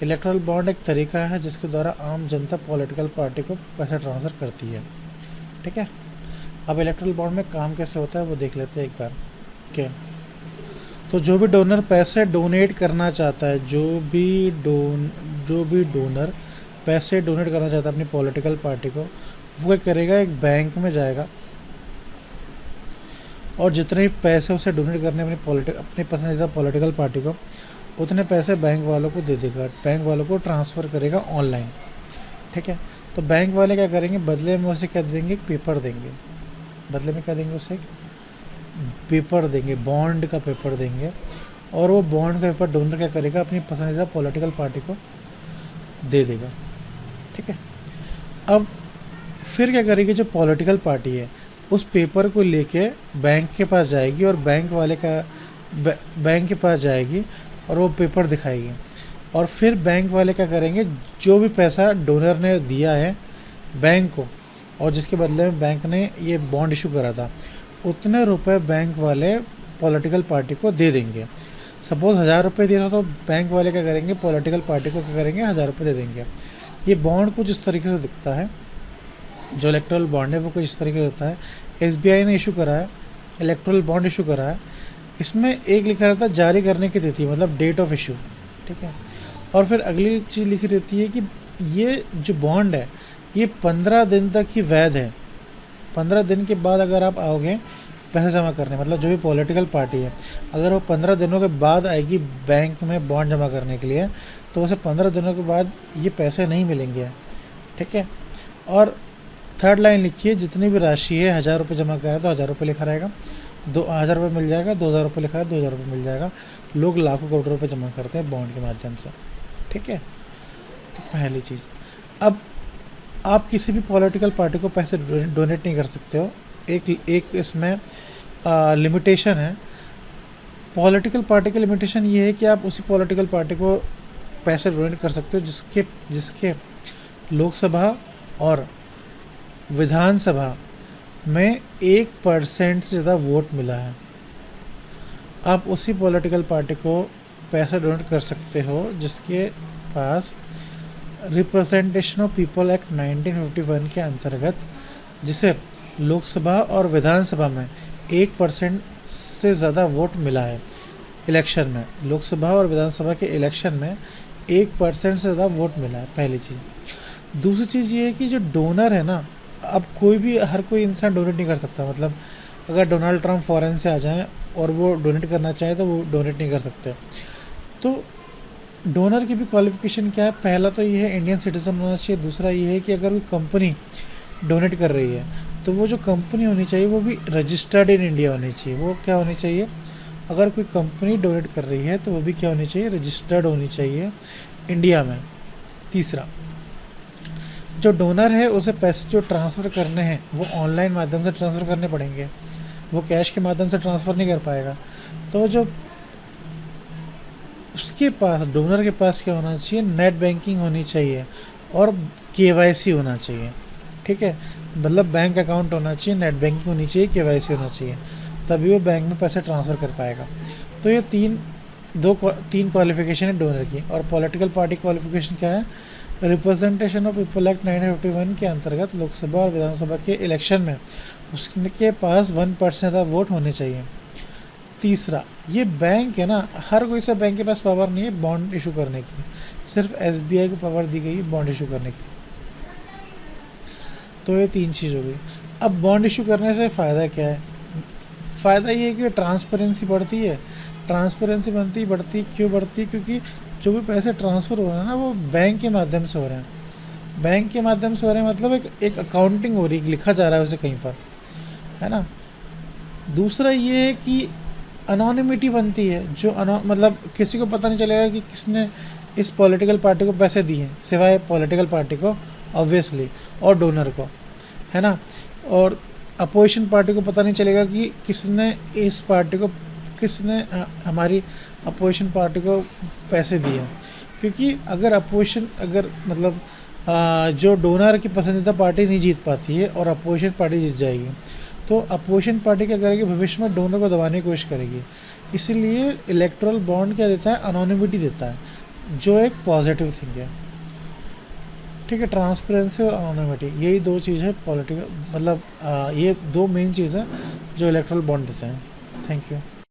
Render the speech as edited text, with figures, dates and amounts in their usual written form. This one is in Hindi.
इलेक्टोरल बॉन्ड एक तरीका है जिसके द्वारा आम जनता पॉलिटिकल पार्टी को पैसा ट्रांसफ़र करती है। ठीक है, अब इलेक्टोरल बॉन्ड में काम कैसे होता है वो देख लेते हैं एक बार। क्या, तो जो भी डोनर पैसे डोनेट करना चाहता है, जो भी डोनर पैसे डोनेट करना चाहता है अपनी पॉलिटिकल पार्टी को, वो क्या करेगा, एक बैंक में जाएगा और जितने भी पैसे उसे डोनेट करने अपनी पसंदीदा पॉलिटिकल पार्टी को, उतने पैसे बैंक वालों को दे देगा, बैंक वालों को ट्रांसफ़र करेगा ऑनलाइन। ठीक है, तो बैंक वाले क्या करेंगे, बदले में उसे क्या देंगे, एक पेपर देंगे। बदले में क्या देंगे, उसे एक पेपर देंगे, बॉन्ड का पेपर देंगे, और वो बॉन्ड का पेपर डोनर क्या करेगा, अपनी पसंदीदा पॉलिटिकल पार्टी को दे देगा। ठीक है, अब फिर क्या करेगी, जो पॉलिटिकल पार्टी है उस पेपर को लेके बैंक के पास जाएगी और बैंक के पास जाएगी और वो पेपर दिखाएगी, और फिर बैंक वाले क्या करेंगे, जो भी पैसा डोनर ने दिया है बैंक को और जिसके बदले में बैंक ने ये बॉन्ड इशू करा था, उतने रुपए बैंक वाले पॉलिटिकल पार्टी को दे देंगे। सपोज़ 1000 रुपये दिया था तो बैंक वाले क्या करेंगे, पॉलिटिकल पार्टी को क्या करेंगे, 1000 रुपये दे देंगे। ये बॉन्ड कुछ इस तरीके से दिखता है, जो इलेक्टोरल बॉन्ड है वो कुछ इस तरीके से होता है। SBI ने इशू करा है, इलेक्टोरल बॉन्ड इशू करा है। इसमें एक लिखा रहता है जारी करने की तिथि, मतलब डेट ऑफ इशू। ठीक है, और फिर अगली चीज़ लिखी रहती है कि ये जो बॉन्ड है ये 15 दिन तक ही वैध है। 15 दिन के बाद अगर आप आओगे पैसे जमा करने, मतलब जो भी पॉलिटिकल पार्टी है अगर वो 15 दिनों के बाद आएगी बैंक में बॉन्ड जमा करने के लिए, तो उसे 15 दिनों के बाद ये पैसे नहीं मिलेंगे। ठीक है, और थर्ड लाइन लिखिए, जितनी भी राशि है, 1000 रुपये जमा करें तो 1000 रुपये लिखा रहेगा, 2000 रुपये मिल जाएगा, 2000 रुपये लिखा है 2000 रुपये मिल जाएगा। लोग लाखों करोड़ों रुपये जमा करते हैं बॉन्ड के माध्यम से। ठीक है, तो पहली चीज़। अब आप किसी भी पॉलिटिकल पार्टी को पैसे डोनेट नहीं कर सकते हो। एक इसमें लिमिटेशन है। पॉलिटिकल पार्टी की लिमिटेशन ये है कि आप उसी पॉलिटिकल पार्टी को पैसे डोनेट कर सकते हो जिसके लोकसभा और विधानसभा में 1% से ज़्यादा वोट मिला है। आप उसी पॉलिटिकल पार्टी को पैसा डोनेट कर सकते हो जिसके पास रिप्रेजेंटेशन ऑफ पीपल एक्ट 1951 के अंतर्गत, जिसे लोकसभा और विधानसभा में 1% से ज़्यादा वोट मिला है। इलेक्शन में, लोकसभा और विधानसभा के इलेक्शन में 1% से ज़्यादा वोट मिला है, पहली चीज़। दूसरी चीज़ ये है कि जो डोनर है ना, अब हर कोई इंसान डोनेट नहीं कर सकता। मतलब अगर डोनाल्ड ट्रंप फॉरेन से आ जाएं और वो डोनेट करना चाहे तो वो डोनेट नहीं कर सकते। तो डोनर की भी क्वालिफ़िकेशन क्या है, पहला तो ये है इंडियन सिटीज़न होना चाहिए। दूसरा ये है कि अगर कोई कंपनी डोनेट कर रही है तो वो जो कंपनी होनी चाहिए वो भी रजिस्टर्ड इन इंडिया होनी चाहिए। वो क्या होनी चाहिए, अगर कोई कंपनी डोनेट कर रही है तो वो भी क्या होनी चाहिए, रजिस्टर्ड होनी चाहिए इंडिया में। तीसरा, जो डोनर है उसे पैसे जो ट्रांसफ़र करने हैं वो ऑनलाइन माध्यम से ट्रांसफ़र करने पड़ेंगे, वो कैश के माध्यम से ट्रांसफ़र नहीं कर पाएगा। तो जो उसके पास, डोनर के पास क्या होना चाहिए, नेट बैंकिंग होनी चाहिए और KYC होना चाहिए। ठीक है, मतलब बैंक अकाउंट होना चाहिए, नेट बैंकिंग होनी चाहिए, KYC होना चाहिए, तभी वो बैंक में पैसे ट्रांसफ़र कर पाएगा। तो ये तीन क्वालिफ़िकेशन है डोनर की। और पॉलिटिकल पार्टी क्वालिफ़िकेशन क्या है, रिप्रेजेंटेशन ऑफ पीपल एक्ट 1951 के अंतर्गत लोकसभा और विधानसभा के इलेक्शन में उसके पास 1% ज़्यादा वोट होने चाहिए। तीसरा, ये बैंक है ना, हर कोई सा बैंक के पास पावर नहीं है बॉन्ड इशू करने की, सिर्फ SBI को पावर दी गई है बॉन्ड इशू करने की। तो ये 3 चीज़ हो गई। अब बॉन्ड इशू करने से फ़ायदा क्या है, फ़ायदा ये है कि ट्रांसपेरेंसी बढ़ती है। ट्रांसपेरेंसी बढ़ती क्यों बढ़ती है, क्योंकि जो भी पैसे ट्रांसफ़र हो रहे हैं ना वो बैंक के माध्यम से हो रहे हैं। बैंक के माध्यम से हो रहे हैं मतलब एक अकाउंटिंग हो रही है, लिखा जा रहा है उसे कहीं पर, है ना। दूसरा ये है कि अनोनिमिटी बनती है, मतलब किसी को पता नहीं चलेगा कि किसने इस पॉलिटिकल पार्टी को पैसे दिए हैं, सिवाय पॉलिटिकल पार्टी को ऑब्वियसली और डोनर को, है ना। और अपोजिशन पार्टी को पता नहीं चलेगा कि किसने हमारी अपोजिशन पार्टी को पैसे दिए हैं, क्योंकि अगर मतलब जो डोनर की पसंदीदा पार्टी नहीं जीत पाती है और अपोजिशन पार्टी जीत जाएगी, तो अपोजिशन पार्टी क्या करेगी, भविष्य में डोनर को दबाने की कोशिश करेगी। इसीलिए इलेक्टोरल बॉन्ड क्या देता है, अनोनिमिटी देता है। जो एक पॉजिटिव थिंग है। ठीक है, ट्रांसपेरेंसी और अनोनिमिटी, यही दो चीज़ है पॉलिटिकल, मतलब ये दो मेन चीज़ है जो इलेक्ट्रल बॉन्ड देते हैं। Thank you.